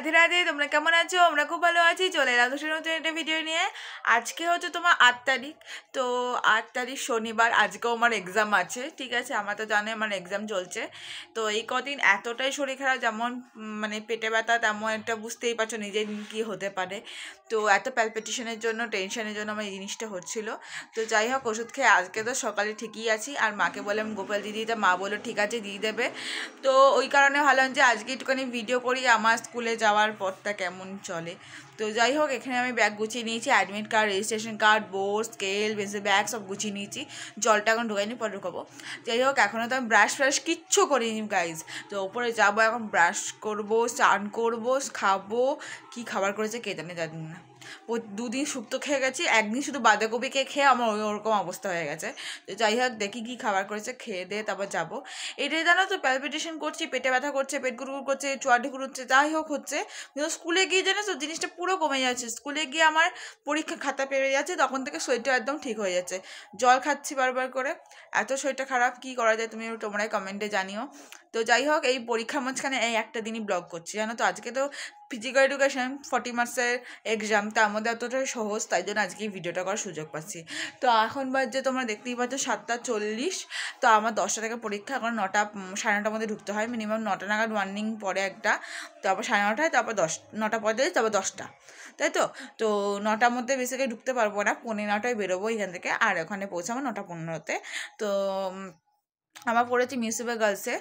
রাধে রাধে। তোমরা কেমন আছো? আমরা খুব ভালো আছি। চলে এলাম নতুন একটা ভিডিও নিয়ে। আজকে হচ্ছে তোমার 8 তারিখ। তো 8 তারিখ শনিবার। আজকেও আমার এক্সাম আছে, ঠিক আছে? আমার তো জানে আমার এক্সাম চলছে। তো এই কদিন এতটাই শরীর খারাপ, যেমন মানে পেটে ব্যথা, তেমন একটা বুঝতেই পারছো নিজে কী হতে পারে। তো এত প্যালপিটেশনের জন্য, টেনশনের জন্য আমার এই জিনিসটা হচ্ছিল। তো যাই হোক, ওষুধ খেয়ে আজকে তো সকালে ঠিকই আছি। আর মাকে বললাম গোপাল দিদিটা, মা বললো ঠিক আছে দিয়ে দেবে। তো ওই কারণে ভাবলাম যে আজকে একটুখানি ভিডিও করি আমার স্কুলে যাওয়ার পথটা কেমন চলে। তো যাই হোক, এখানে আমি ব্যাগ গুছিয়ে নিয়েছি, admit card, registration card, board, scale, pencil, bag সব গুছিয়ে নিয়েছি। জলটা এখন ঢোকাইনি, পরে ঢুকাবো। যাই হোক, এখনও তো আমি ব্রাশ ফ্রাশ কিচ্ছু করিনি গাইজ। তো ওপরে যাবো, এখন ব্রাশ করবো, স্নান করবো, খাবো। কি খাবার করেছে কে জানে না। ও 2 দিন শুক্তো খেয়ে গেছি, একদিন শুধু বাঁধাকপি খেয়ে আমার ওরকম অবস্থা হয়ে গেছে। তো যাই হোক, দেখি কি খাবার করেছে, খেয়ে দিয়ে তারপর যাবো। এটাই জানো তো, প্যালপিটেশন করছি, পেটে ব্যথা করছে, পেট গুড়গুড় করছে, চোয়া ঢুকুর হচ্ছে, যাই হোক হচ্ছে। কিন্তু স্কুলে গিয়ে জানো তো জিনিসটা পুরো কমে যাচ্ছে। স্কুলে গিয়ে আমার পরীক্ষা খাতা পেরে যাচ্ছে, তখন থেকে শরীরটা একদম ঠিক হয়ে যাচ্ছে। জল খাচ্ছি বারবার করে। এত শরীরটা খারাপ, কি করা যায় তুমি তোমরাই কমেন্টে জানিও। তো যাই হোক, এই পরীক্ষার মাঝখানে এই একটা দিনই ব্লগ করছি, জানো তো। আজকে তো ফিজিক্যাল এডুকেশন 40 মার্কসের এক্সাম, তার মধ্যে এতটা সহজ, তাই জন্য আজকে এই ভিডিওটা করার সুযোগ পাচ্ছি। তো এখন বাজে তোমরা দেখতেই পাচ্ছ 7টা 40। তো আমার 10টা থেকে পরীক্ষা, এখন 9টা 9:30টার মধ্যে ঢুকতে হয়, মিনিমাম 9টা নাগাদ ওয়ার্নিং পরে একটা, তারপর 9:30টায়, তারপর 9টা 45, তারপর 10টা, তাই তো। তো 9টার মধ্যে বেসিক্যালি ঢুকতে পারবো না, 9:45টায় বেরোবো এখান থেকে, আর ওখানে পৌঁছাবো 9টা 15-তে। তো আমার পড়েছি মিউনিসিপ্যাল গার্লসে।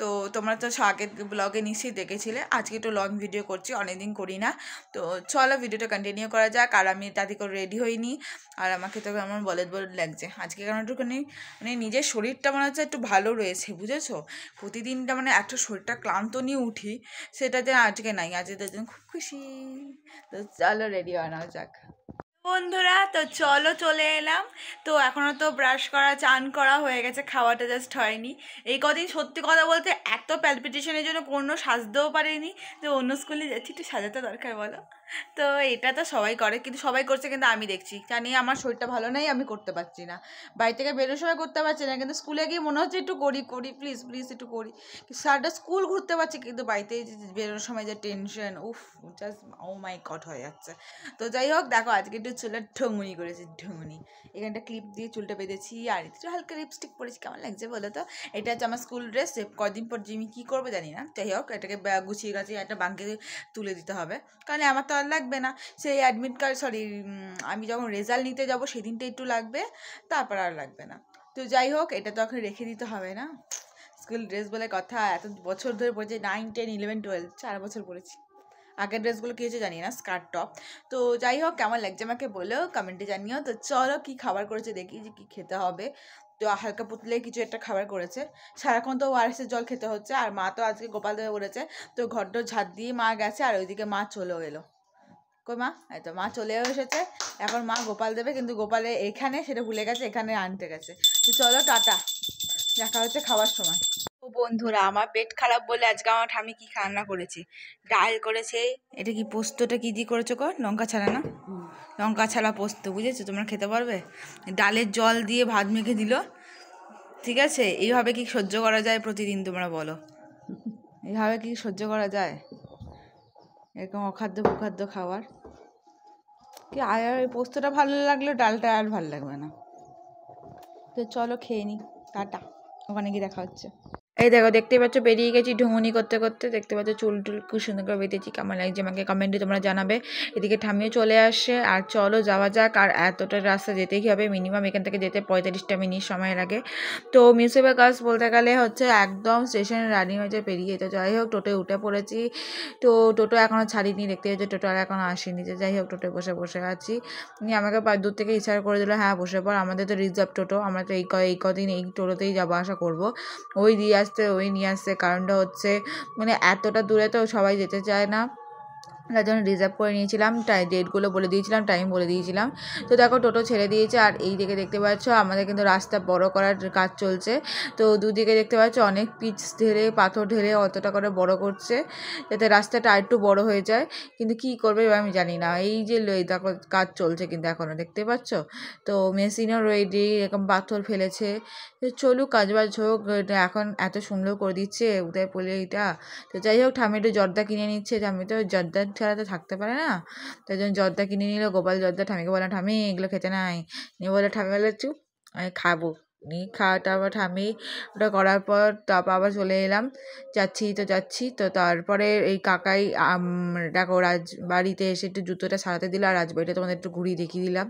তো তোমরা তো আগের ব্লগে নিশ্চয়ই দেখেছিলে। আজকে একটু লং ভিডিও করছি, অনেকদিন করি না। তো চলো ভিডিওটা কন্টিনিউ করা যাক। আর আমি তাতে করে রেডি হইনি, আর আমাকে তো আমার বলদ লাগছে আজকে, কারণ একটুখানি মানে নিজের শরীরটা মনে হচ্ছে একটু ভালো রয়েছে, বুঝেছো? প্রতিদিনটা মানে একটা শরীরটা ক্লান্ত নিয়ে উঠি, সেটা যে আজকে নাই, আজকে তার জন্য খুব খুশি। তো চলো রেডি হওয়া যাক বন্ধুরা। তো চলো চলে এলাম। তো এখনও তো ব্রাশ করা, চান করা হয়ে গেছে, খাওয়াটা জাস্ট হয়নি। এই কদিন সত্যি কথা বলতে এত প্যালপিটেশনের জন্য কোনো সাজতেও পারিনি। তো অন্য স্কুলে যাচ্ছি, একটু সাজাতে দরকার বলো। তো এটা তো সবাই করে, কিন্তু সবাই করছে, কিন্তু আমি দেখছি জানি আমার শরীরটা ভালো নাই, আমি করতে পারছি না। বাড়ি থেকে বেরোনোর সময় করতে পারছি না, কিন্তু স্কুলে গিয়ে মনে হচ্ছে একটু করি করি, প্লিজ প্লিজ একটু করি। সারাটা স্কুল ঘুরতে পারছি, কিন্তু বাড়িতে বেরোনোর সময় যে টেনশন, উফ, জাস্ট ও মাই গড হয়ে যাচ্ছে। তো যাই হোক, দেখো আজকে একটু চুলে ঢঙ্গুনি করেছি, ঢঙ্গুনি। এখানটা ক্লিপ দিয়ে চুলটা বেঁধেছি, আর একটু হালকা লিপস্টিক পরেছি। কেমন লাগছে বলো তো? এটা হচ্ছে আমার স্কুল ড্রেস। কদিন পর জিমি কী করবো জানি না। যাই হোক, এটাকে গুছিয়ে গাছিয়ে একটা বাঙ্কে তুলে দিতে হবে, কারণ আমার তো আর লাগবে না। সেই অ্যাডমিট কার্ড, সরি, আমি যখন রেজাল্ট নিতে যাব সেদিনটা একটু লাগবে, তারপর আর লাগবে না। তো যাই হোক, এটা তো এখন রেখে দিতে হবে না। স্কুল ড্রেস বলে কথা, এত বছর ধরে পড়েছি, 9, 10, 11, 12, 4 বছর পড়েছি। আগের ড্রেসগুলো কী হয়েছে জানি না, স্কার্ট টপ। তো যাই হোক, কেমন লাগছে আমাকে বলো, কমেন্টে জানিও। তো চলো কী খাবার করেছে দেখি, যে কী খেতে হবে। তো হালকা পুতলে কিছু একটা খাবার করেছে। সারাক্ষণ তো ওআরএসের জল খেতে হচ্ছে, আর মা তো আজকে গোপাল দেবে বলেছে। তো ঘরটা ঝাঁট দিয়ে মা গেছে, আর ওইদিকে মা চলেও এলো। কই মা? এই তো মা চলেও এসেছে। এখন মা গোপাল দেবে, কিন্তু গোপালে এখানে সেটা ভুলে গেছে, এখানে আনতে গেছে। তো চলো টাটা, দেখা হচ্ছে খাওয়ার সময়। ও বন্ধুরা, আমার পেট খারাপ বলে আজকে আমার ঠামি কি রান্না করেছে। ডাল করেছে, এটা কি পোস্তটা কি দিয়ে করেছো গো? লঙ্কা ছাড়া না? লঙ্কা ছাড়া পোস্ত, বুঝেছো? তোমরা খেতে পারবে? ডালের জল দিয়ে ভাত মেখে দিল, ঠিক আছে? এইভাবে কি সহ্য করা যায় প্রতিদিন, তোমরা বলো? এইভাবে কি সহ্য করা যায় এরকম অখাদ্য কুখাদ্য খাবার? কি আর এই পোস্তটা ভালো লাগলো, ডালটা আর ভালো লাগবে না। তো চলো খেয়ে নিই, টাটা, ওখানে গিয়ে দেখা হচ্ছে। এই দেখো, দেখতে পাচ্ছ বেরিয়ে গেছি ঢুমুনি করতে করতে। দেখতে পাচ্ছ চুল টুল খুব সুন্দর করে বেঁধেছি, কেমন লাগছে আমাকে কমেন্টে তোমরা জানাবে। এদিকে ঠামিও চলে আসছে, আর চলো যাওয়া যাক। আর এতটা রাস্তা যেতেই হবে, মিনিমাম এখান থেকে যেতে 45টা মিনিট সময় লাগে। তো মিউনিসিপ্যাল গার্লস বলতে গেলে হচ্ছে একদম স্টেশনে রানিং হয়েছে পেরিয়ে। তো যাই হোক, টোটোয় উঠে পড়েছি। তো টোটো এখনও ছাড়িনি, দেখতে পাচ্ছি টোটো আর এখনও আসেনি। যে যাই হোক, টোটোয় বসে বসে আছি। নিয়ে আমাকে দূর থেকে ইশারা করে দিল, হ্যাঁ বসে পড়, আমাদের তো রিজার্ভ টোটো, আমরা তো এই কদিন এই টোটোতেই যাবো আসা করবো। ওই দিয়ে আসতে, ওই নিয়ে আসতে। কারণটা হচ্ছে মানে এতটা দূরে তো সবাই যেতে চায় না, তার জন্য রিজার্ভ করে নিয়েছিলাম, ডেটগুলো বলে দিয়েছিলাম, টাইম বলে দিয়েছিলাম। তো দেখো টোটো ছেড়ে দিয়েছে, আর এই দিকে দেখতে পাচ্ছ আমাদের কিন্তু রাস্তা বড় করার কাজ চলছে। তো দুদিকে দেখতে পাচ্ছ অনেক পিচ ঢেলে পাথর ঢেলে অতটা করে বড় করছে, যাতে রাস্তাটা আরেকটু বড় হয়ে যায়। কিন্তু কি করবে এবার আমি জানি না। এই যে দেখো কাজ চলছে কিন্তু এখনও দেখতে পাচ্ছ। তো মেশিনও রেডি, এরকম পাথর ফেলেছে। তো চলুক, কাজবাজ হোক। এখন এত সুন্দর করে দিচ্ছে উদয়পুরে এইটা। তো যাই হোক, ঠাম্মি একটু জর্দা কিনে নিচ্ছে। ঠাম্মি তো জর্দা ছাড়া তো থাকতে পারে না, তাই জন্য জর্দা কিনে নিল। গোপাল জর্দা। ঠাম্মিকে বললাম, ঠাম্মি এগুলো খেতে নাই। নিয়ে বলে, ঠাম্মি বলে চুপ, আমি খাবো। নিয়ে তারপর ঠাম্মি ওটা করার পর তারপর আবার চলে এলাম। যাচ্ছি তো তারপরে এই কাকাই দেখো রাজবাড়িতে এসে একটু জুতোটা সারাতে দিল, আর রাজবাড়িটা তোমাদের একটু ঘুরিয়ে দেখিয়ে দিলাম।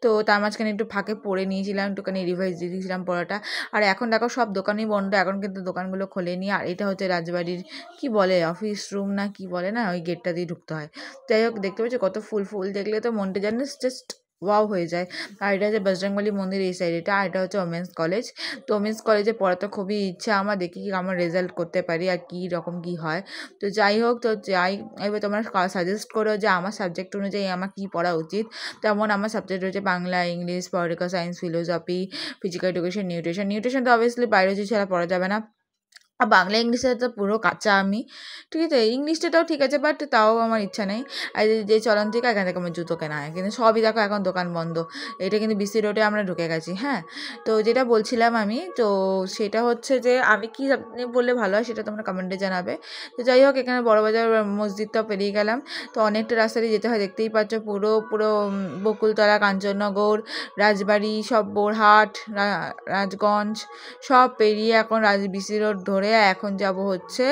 তো তার মাঝখানে একটু ফাঁকে পড়ে নিয়েছিলাম, একটুখানি রিভাইজ দিয়ে দিয়েছিলাম পড়াটা। আর এখন দেখো সব দোকানই বন্ধ, এখন কিন্তু দোকানগুলো খোলেনি। আর এটা হচ্ছে রাজবাড়ির কি বলে অফিস রুম না কি বলে না, ওই গেটটা দিয়ে ঢুকতে হয়। যাই হোক, দেখতে পাচ্ছি কত ফুল দেখলে তো মনটা যেন জাস্ট ওয়াও হয়ে যায়। আর এটা হচ্ছে বজরংবলী মন্দির এই সাইড এটা। আর এটা হচ্ছে ওমেন্স কলেজ। তো ওমেন্স কলেজে পড়াতে খুবই ইচ্ছা আমার, দেখি কি আমার রেজাল্ট করতে পারি আর কী রকম কী হয়। তো যাই হোক, তো এবার তোমরা সাজেস্ট করো যে আমার সাবজেক্ট অনুযায়ী আমার কী পড়া উচিত। তেমন আমার সাবজেক্ট রয়েছে Bangla, English, political science, philosophy, physical education, nutrition তো অবভিয়াসলি বায়োলজি ছাড়া পড়া যাবে না। আর বাংলা ইংলিশে তো পুরো কাঁচা আমি, ঠিক আছে। ইংলিশটাও ঠিক আছে, বাট তাও আমার ইচ্ছা নেই। আর যে চলন থেকে এখান থেকে আমার জুতো কেনা হয়, কিন্তু সবই দেখো এখন দোকান বন্ধ। এটা কিন্তু বিসি রোডে আমরা ঢুকে গেছি। হ্যাঁ, তো যেটা বলছিলাম আমি, তো সেটা হচ্ছে যে আমি কি বললে ভালো হয় সেটা তোমরা কমেন্টে জানাবে। তো যাই হোক, এখানে বড়বাজার মসজিদটাও পেরিয়ে গেলাম। তো অনেকটা রাস্তা দিয়ে যেতে হয়, দেখতেই পাচ্ছ পুরো বকুলতলা, কাঞ্চননগর, রাজবাড়ি, সব বোরহাট, রাজগঞ্জ সব পেরিয়ে এখন বিসি রোড ধরে এখন যাব হচ্ছে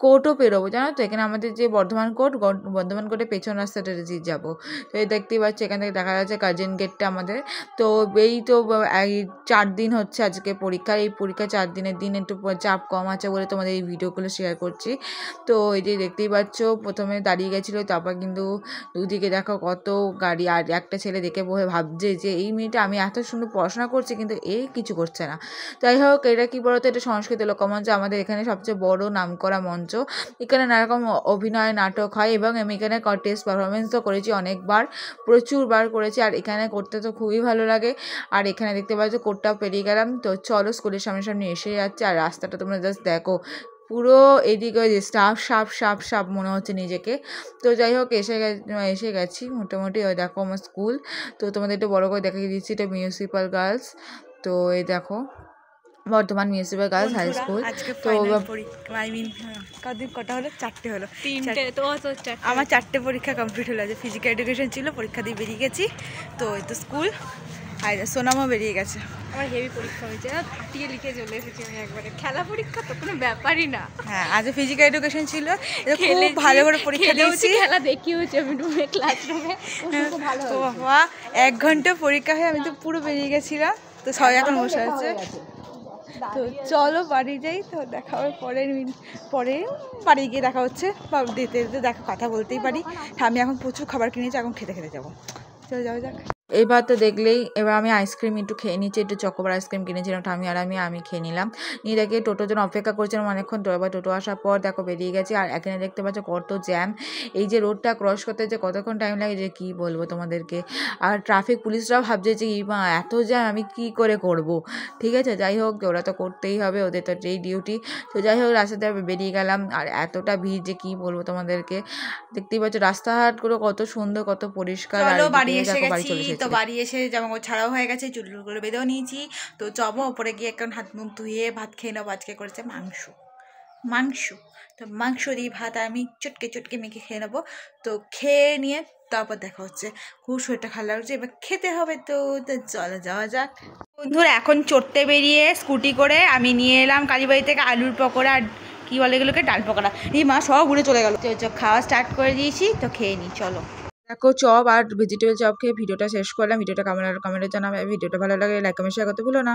কোর্টও পেরোবো, জানো তো। এখানে আমাদের যে বর্ধমান কোর্টের পেছন রাস্তাটা যাবো। তো এই দেখতেই পাচ্ছি এখান থেকে দেখা যাচ্ছে কার্জন গেটটা আমাদের। তো এই তো 4 দিন হচ্ছে আজকে পরীক্ষা। এই পরীক্ষা 4 দিনের দিন একটু চাপ কম আছে বলে তোমাদের এই ভিডিওগুলো শেয়ার করছি। তো এই যে দেখতেই পাচ্ছ প্রথমে দাঁড়িয়ে গেছিলো, তারপর কিন্তু দুদিকে দেখো কত গাড়ি। আর একটা ছেলে দেখে বসে ভাবছে যে এই মেয়েটা, আমি এত সুন্দর পড়াশোনা করছি কিন্তু এই কিছু করছে না। যাই হোক, এটা কি বলতো, এটা সংস্কৃত লোকমঞ্চ, আমাদের এখানে সবচেয়ে বড় নামকরা মঞ্চ। এখানে নানারকম অভিনয় নাটক হয়, এবং আমি এখানে টেস্ট পারফরমেন্সও করেছি অনেকবার, প্রচুরবার করেছি। আর এখানে করতে তো খুবই ভালো লাগে। আর এখানে দেখতে পাচ্ছ কোর্টটাও পেরিয়ে গেলাম। তো চলো, স্কুলের সামনে এসে যাচ্ছে। আর রাস্তাটা তোমরা জাস্ট দেখো, পুরো এদিকে সাপ মনে হচ্ছে নিজেকে। তো যাই হোক, এসে গেছি মোটামুটি। ওই দেখো আমার স্কুল। তো তোমাদের একটু বড় করে দেখিয়ে দিচ্ছি, এটা মিউনিসিপ্যাল গার্লস। তো এই দেখো Bardhaman municipal girls high school. তো কদিন কটা হলো, 4টে হলো। 3টে তো আমার 4টে পরীক্ষা কমপ্লিট হলো। যে ফিজিক্যাল এডুকেশন ছিল, পরীক্ষা দিয়ে বেরিয়ে গেছি। তো এই তো স্কুল। আর সোনামও বেরিয়ে গেছে। আমার হেভি পরীক্ষা হয়েছে, ফাটিয়ে লিখে চলে এসেছি আমি একবারে। খেলা পরীক্ষা তো কোনো ব্যাপারই না। হ্যাঁ, আজ ফিজিক্যাল এডুকেশন ছিল, খুব ভালো করে পরীক্ষা দিয়েছি। খেলা দেখিয়েছি আমি রুমে, ক্লাসরুমে। ভালো বাবা, 1 ঘন্টা পরীক্ষা হয়ে আমি তো পুরো বেরিয়ে গেছিলাম। তো সবাই এখন বসে আছে। তো চলো বাড়ি যাই। তো দেখা হবে পরে বাড়ি গিয়ে দেখা হচ্ছে, বা দিতে দেখা কথা বলতেই পারি। আমি এখন প্রচুর খাবার কিনেছি, এখন খেতে যাবো। চলো যাওয়া যাক। এবার তো দেখলেই, এবার আমি আইসক্রিম একটু খেয়ে নিচ্ছি। একটু চকোবার আইসক্রিম কিনেছিলাম ঠাম্মি আর আমি খেয়ে নিলাম। নিয়ে দেখে টোটোর জন্য অপেক্ষা করছিলাম অনেকক্ষণ। তো এবার টোটো আসার পর দেখো বেরিয়ে গেছি। আর এখানে দেখতে পাচ্ছ কত জ্যাম। এই যে রোডটা ক্রস করতে যে কতক্ষণ টাইম লাগে যে কি বলবো তোমাদেরকে। আর ট্রাফিক পুলিশরাও ভাবছে যে এত জ্যাম আমি কি করে করব। ঠিক আছে, যাই হোক, ওরা তো করতেই হবে, ওদের তো এই ডিউটি। তো যাই হোক, রাস্তাতে বেরিয়ে গেলাম। আর এতটা ভিড় যে কি বলবো তোমাদেরকে। দেখতেই পাচ্ছ রাস্তাঘাটগুলো কত সুন্দর, কত পরিষ্কার। বাড়ি এসে জামা কাপড় ছাড়াও হয়ে গেছে, চুলগুলো বেঁধেও নিয়েছি। তো চবো ওপরে গিয়ে এখন হাত মুখ ধুয়ে ভাত খেয়ে নেবো। আজকে করেছে মাংস। তো মাংস দিয়ে ভাত আমি চটকে মেখে খেয়ে নেবো। তো খেয়ে নিয়ে তারপর দেখা হচ্ছে। খুব শরীরটা খারাপ লাগছে, এবার খেতে হবে। তো চলো যাওয়া যাক। বন্ধুরা, এখন চড়তে বেরিয়ে স্কুটি করে আমি নিয়ে এলাম কালীবাড়ি থেকে আলুর পকোড়া, আর কী বলে এগুলোকে, ডাল পকোড়া। এই মা সব উড়ে চলে গেলো। তো খাওয়া স্টার্ট করে দিয়েছি, তো খেয়ে নিই চলো। দেখো চপ আর ভেজিটেবল চপ খেয়ে ভিডিওটা শেষ করলাম। ভিডিওটা কেমন লাগলো কমেন্টে জানাবে। ভিডিওটা ভালো লাগে লাইক কমেন্ট শেয়ার করতে ভুলো না।